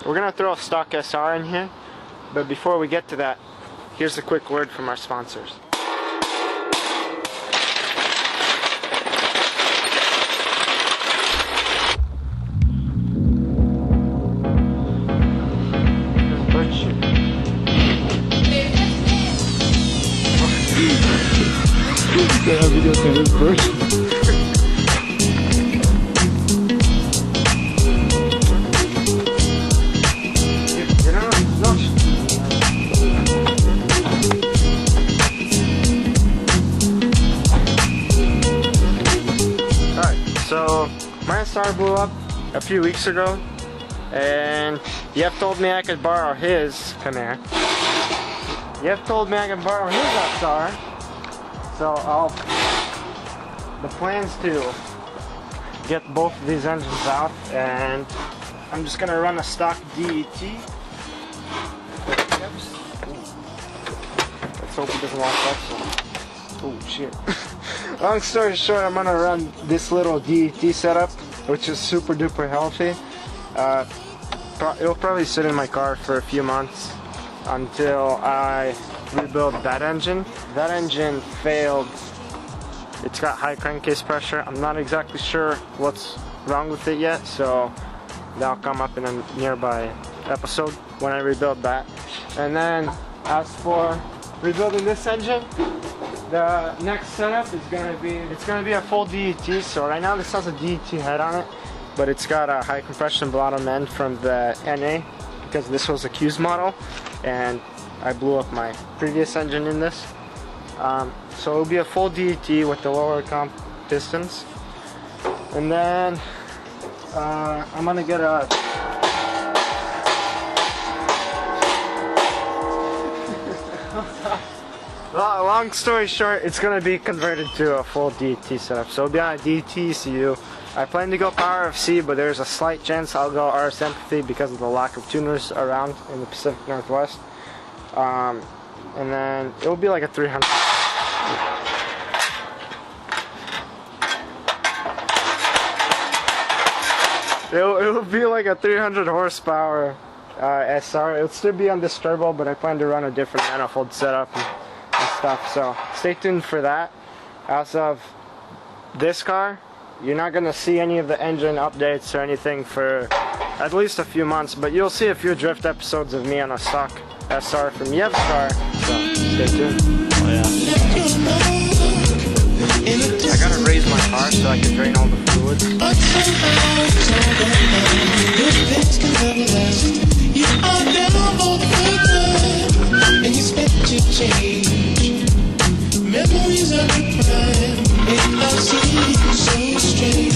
we're gonna throw a stock SR in here, but before we get to that, here's a quick word from our sponsors. That video can look first. Alright, so my SR blew up a few weeks ago, and Yev told me I could borrow his. Come here. Yev told me I could borrow his SR. So the plan's to get both of these engines out, and I'm just gonna run a stock DET. Let's hope he doesn't walk up. Oh shit. Long story short, I'm gonna run this little DET setup, which is super duper healthy. It'll probably sit in my car for a few months until I rebuild that engine. That engine failed. It's got high crankcase pressure. I'm not exactly sure what's wrong with it yet, so that'll come up in a nearby episode when I rebuild that. And then as for rebuilding this engine, the next setup is gonna be a full DET. So right now this has a DET head on it, but it's got a high compression bottom end from the NA because this was a Q's model, and I blew up my previous engine in this. So it'll be a full DET with the lower comp pistons. And then I'm gonna get a long story short, it's gonna be converted to a full DET setup. So it'll be on a DET ECU. I plan to go power of C, but there's a slight chance I'll go RS empathy because of the lack of tuners around in the Pacific Northwest. And then it'll be like a 300. It'll be like a 300 horsepower SR. It'll still be on this turbo, but I plan to run a different manifold setup and stuff. So stay tuned for that. As of this car, you're not gonna see any of the engine updates or anything for at least a few months, but you'll see a few drift episodes of me on a stock SR from Yev's car, so stay tuned. Oh yeah. I gotta raise my car so I can drain all the fluids. Memories of the prime make us seem so strange.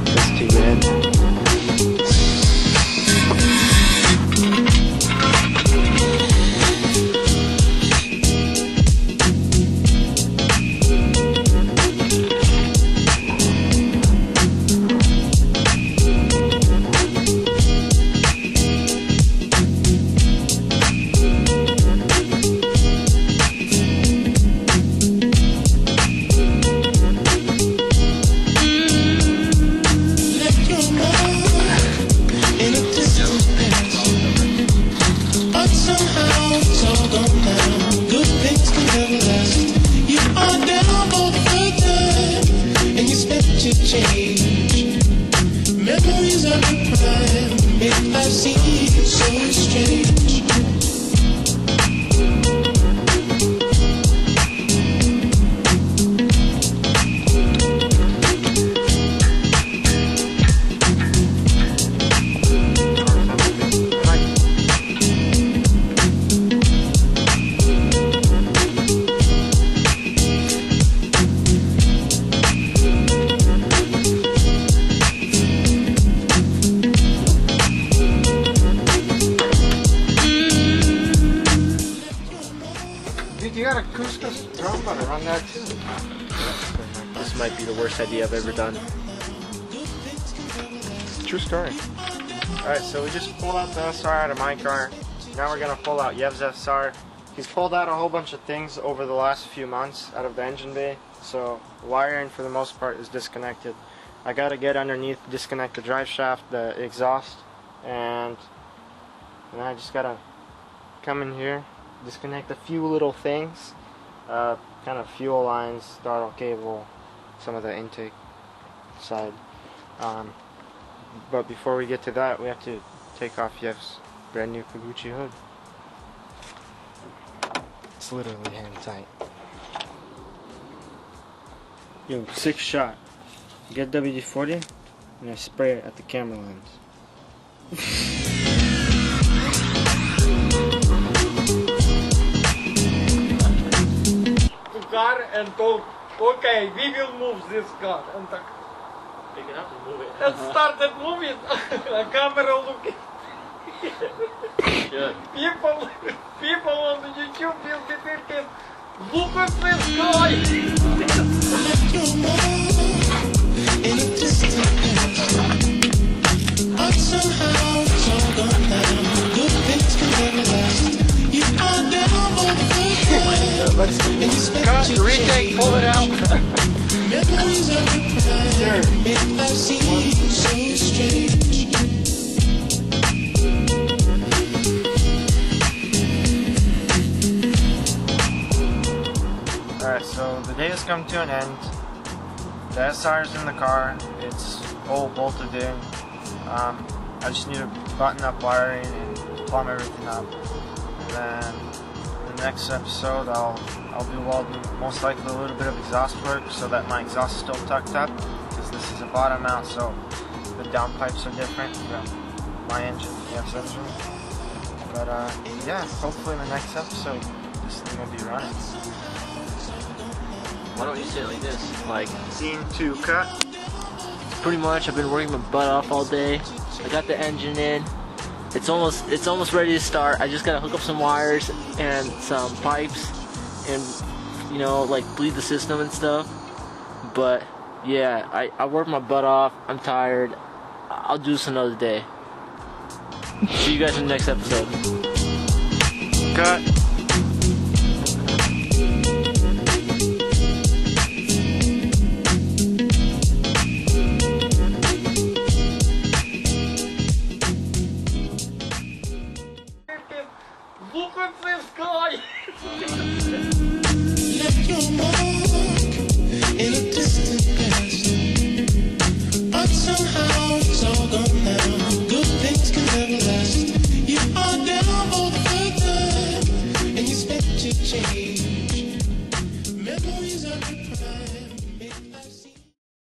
That's too bad. Memories of the prime make us seem so strange. You got a couscous drum butter on that too. This might be the worst idea I've ever done. True story. Alright, so we just pulled out the SR out of my car. Now we're gonna pull out Yev's SR. He's pulled out a whole bunch of things over the last few months out of the engine bay, so wiring for the most part is disconnected. I gotta get underneath, disconnect the drive shaft, the exhaust, and I just gotta come in here, disconnect a few little things, kind of fuel lines, throttle cable, some of the intake side. But before we get to that, we have to take off Yev's brand new Kaguchi hood. It's literally hand tight. Yo, 6 shot. Get WD-40 and I spray it at the camera lens. To car and told, okay, we will move this car. And Pick it up and move it. and started moving. A camera looking. Good. People on the YouTube will be thinking, look at this guy. Let's cut, retake, pull it out. Alright, so the day has come to an end. The SR is in the car. It's all bolted in. I just need to button up wiring and plumb everything up. And then in the next episode I'll be welding most likely a little bit of exhaust work so that my exhaust is still tucked up, because this is a bottom mount, so the downpipes are different from my engine, Yev's engine. But yeah, hopefully in the next episode this thing will be running. Why don't you say it like this? Like, Scene 2 cut. pretty much, I've been working my butt off all day. I got the engine in. It's almost ready to start. I just gotta hook up some wires and some pipes, and you know, like bleed the system and stuff. But yeah, I worked my butt off. I'm tired. I'll do this another day. See you guys in the next episode. Cut. Look at this guy. Left your mark in a distant past, but somehow